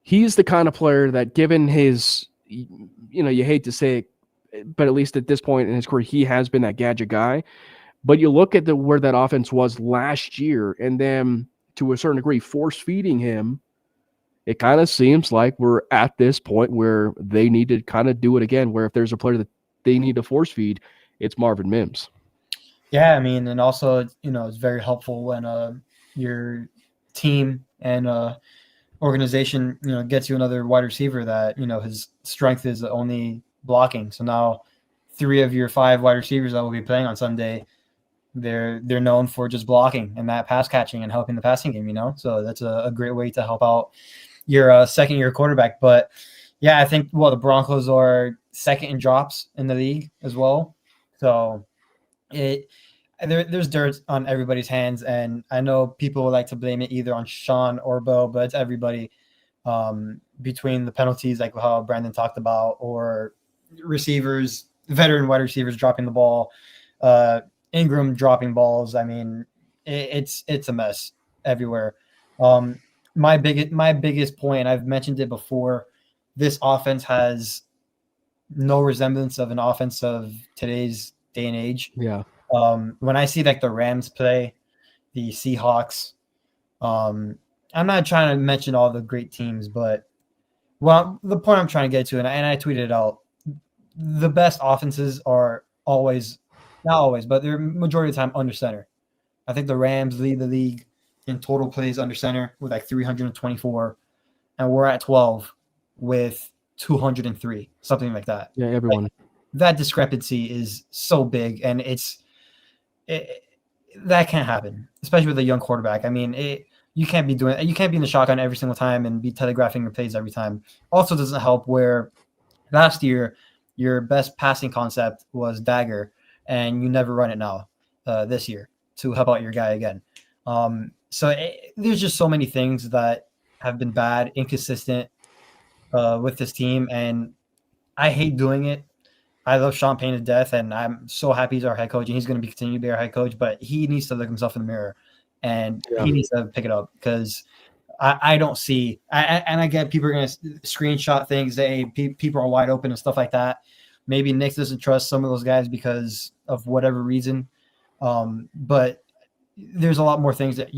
he's the kind of player that, given his, you hate to say it, but at least at this point in his career, he has been that gadget guy. But you look at where that offense was last year, and then to a certain degree, force feeding him. It kind of seems like we're at this point where they need to kind of do it again. Where if there's a player that they need to force feed, it's Marvin Mims. Yeah, I mean, and also, it's very helpful when your team and organization, gets you another wide receiver that, his strength is only blocking. So now 3 of your 5 wide receivers that will be playing on Sunday, they're known for just blocking and that pass catching and helping the passing game, So that's a great way to help out your second-year quarterback. But, yeah, I think, the Broncos are second in drops in the league as well. So there's dirt on everybody's hands, and I know people would like to blame it either on Sean or Bo, but it's everybody, between the penalties, like how Brandon talked about, or receivers, veteran wide receivers dropping the ball, Ingram dropping balls. I mean, it's a mess everywhere. My biggest point, I've mentioned it before, this offense has no resemblance of an offense of today's day and age. Yeah. When I see like the Rams play, the Seahawks, I'm not trying to mention all the great teams, but the point I'm trying to get to, and I tweeted it out, the best offenses are not always, but they're majority of the time under center. I think the Rams lead the league in total plays under center with like 324, and we're at 12 with 203, something like that. Yeah, everyone. That discrepancy is so big, and that can't happen, especially with a young quarterback. I mean, you can't be in the shotgun every single time and be telegraphing your plays every time. Also doesn't help where last year your best passing concept was dagger, and you never run it now this year to help out your guy again. So there's just so many things that have been bad, inconsistent with this team, and I hate doing it. I love Sean Payne to death, and I'm so happy he's our head coach, and he's going to continue to be our head coach, but he needs to look himself in the mirror, and he needs to pick it up, because I don't see – and I get people are going to screenshot things, say people are wide open and stuff like that. Maybe Nick doesn't trust some of those guys because of whatever reason, but there's a lot more things that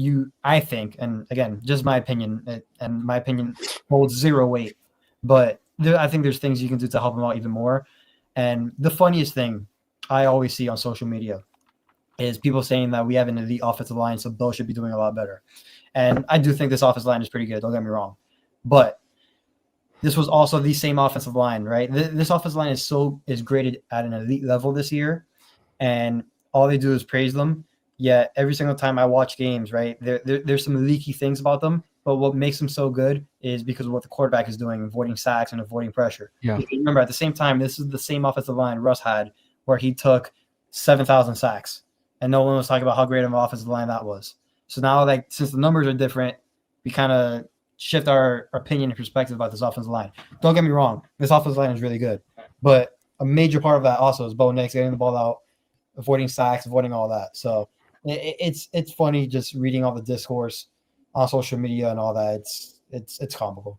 I think, and again, just my opinion, and my opinion holds zero weight, but I think there's things you can do to help him out even more. And the funniest thing I always see on social media is people saying that we have an elite offensive line, so Bill should be doing a lot better. And I do think this offensive line is pretty good, don't get me wrong. But this was also the same offensive line, right? This offensive line is graded at an elite level this year, and all they do is praise them. Yet every single time I watch games, right, there's some leaky things about them. But what makes them so good is because of what the quarterback is doing, avoiding sacks and avoiding pressure. Yeah. Because remember, at the same time, this is the same offensive line Russ had, where he took 7,000 sacks, and no one was talking about how great of an offensive line that was. So now, like, since the numbers are different, we kind of shift our opinion and perspective about this offensive line. Don't get me wrong, this offensive line is really good, but a major part of that also is Bo Nix getting the ball out, avoiding sacks, avoiding all that. So it's funny just reading all the discourse on social media and all that. It's comical.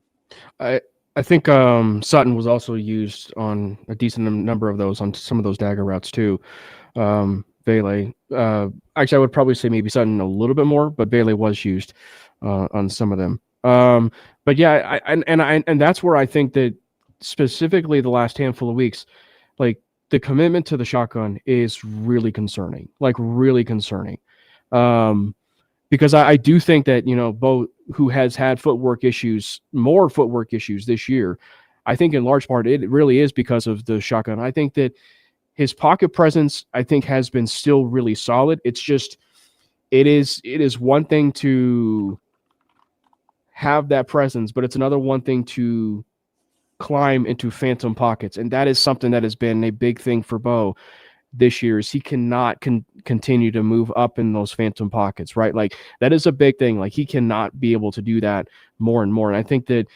I think Sutton was also used on a decent number of those, on some of those dagger routes too. Bailey, actually, I would probably say maybe Sutton a little bit more, but Bailey was used on some of them. But yeah, and that's where I think that specifically the last handful of weeks, like, the commitment to the shotgun is really concerning, because I do think that, Bo, who has had more footwork issues this year, I think in large part it really is because of the shotgun. I think that his pocket presence, I think, has been still really solid. It's just, it is one thing to have that presence, but it's another one thing to climb into phantom pockets. And that is something that has been a big thing for Bo this year, is he cannot continue to move up in those phantom pockets, right? Like, that is a big thing. Like, he cannot be able to do that more and more. And I think that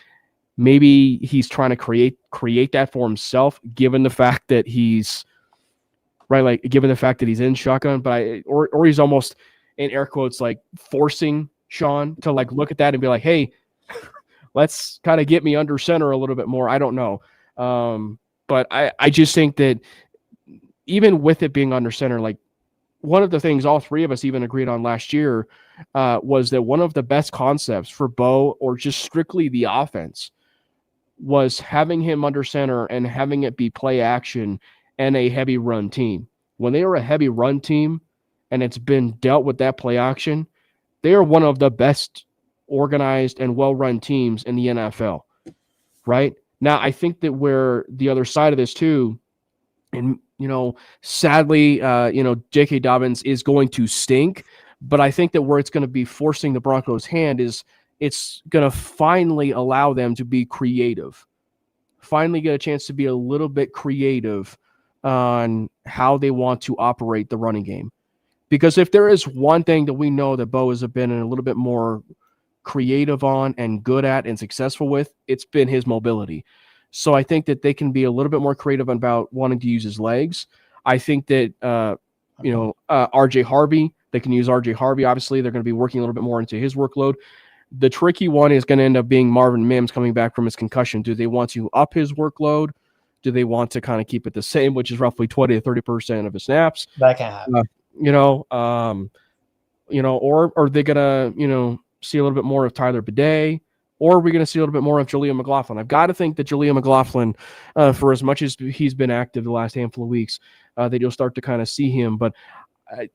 maybe he's trying to create that for himself, given the fact that he's in shotgun, but or he's almost, in air quotes, like, forcing Sean to, like, look at that and be like, hey, let's kind of get me under center a little bit more. I don't know. But I just think that even with it being under center, like one of the things all three of us even agreed on last year was that one of the best concepts for Bo, or just strictly the offense, was having him under center and having it be play action and a heavy run team. When they are a heavy run team and it's been dealt with that play action, they are one of the best organized and well-run teams in the NFL, right? Now, I think that where the other side of this too, and, sadly, J.K. Dobbins is going to stink, but I think that where it's going to be forcing the Broncos' hand is it's going to finally allow them to be creative, finally get a chance to be a little bit creative on how they want to operate the running game. Because if there is one thing that we know that Bo has been a little bit more creative on and good at and successful with, it's been his mobility. So I think that they can be a little bit more creative about wanting to use his legs. I think that, RJ Harvey, they can use RJ Harvey. Obviously, they're going to be working a little bit more into his workload. The tricky one is going to end up being Marvin Mims coming back from his concussion. Do they want to up his workload? Do they want to kind of keep it the same, which is roughly 20 to 30% of his snaps? That can't happen. Or are they going to, see a little bit more of Tyler Bidet, or are we going to see a little bit more of Jaleel McLaughlin? I've got to think that Jaleel McLaughlin, for as much as he's been active the last handful of weeks, that you'll start to kind of see him. But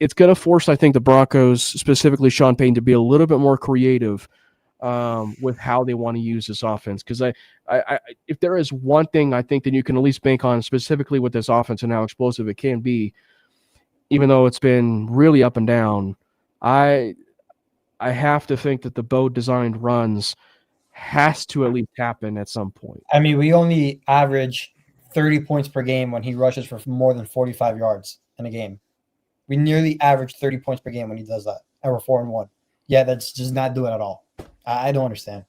it's going to force, I think, the Broncos, specifically Sean Payton, to be a little bit more creative with how they want to use this offense. Because I if there is one thing I think that you can at least bank on specifically with this offense and how explosive it can be, even though it's been really up and down, I have to think that the Bo designed runs has to at least happen at some point. I mean, we only average 30 points per game when he rushes for more than 45 yards in a game. We nearly average 30 points per game when he does that, and we're 4-1. Yeah, that's just not doing it at all. I don't understand.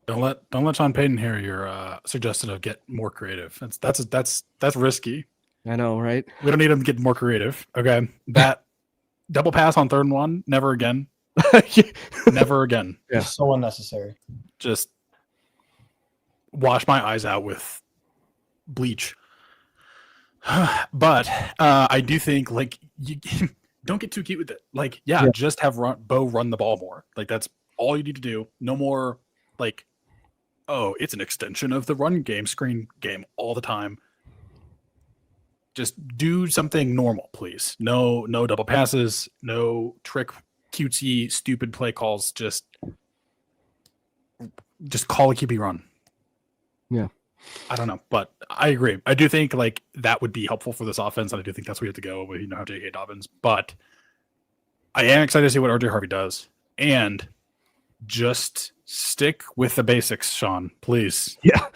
Don't let Sean Payton hear your suggestion of get more creative. That's risky. I know, right? We don't need him to get more creative. Okay, that double pass on 3rd and 1, never again. Never again. Yeah. It's so unnecessary. Just wash my eyes out with bleach. But I do think, like, you don't get too cute with it. Just have Bo run the ball more. Like, that's all you need to do. No more, like, oh, it's an extension of the run game, screen game all the time. Just do something normal, please. No double passes, no trick, cutesy, stupid play calls. Just call a QB run. Yeah. I don't know, but I agree. I do think like that would be helpful for this offense, and I do think that's where you have to go with how J.K. Dobbins. But I am excited to see what RJ Harvey does, and just stick with the basics, Sean, please. Yeah.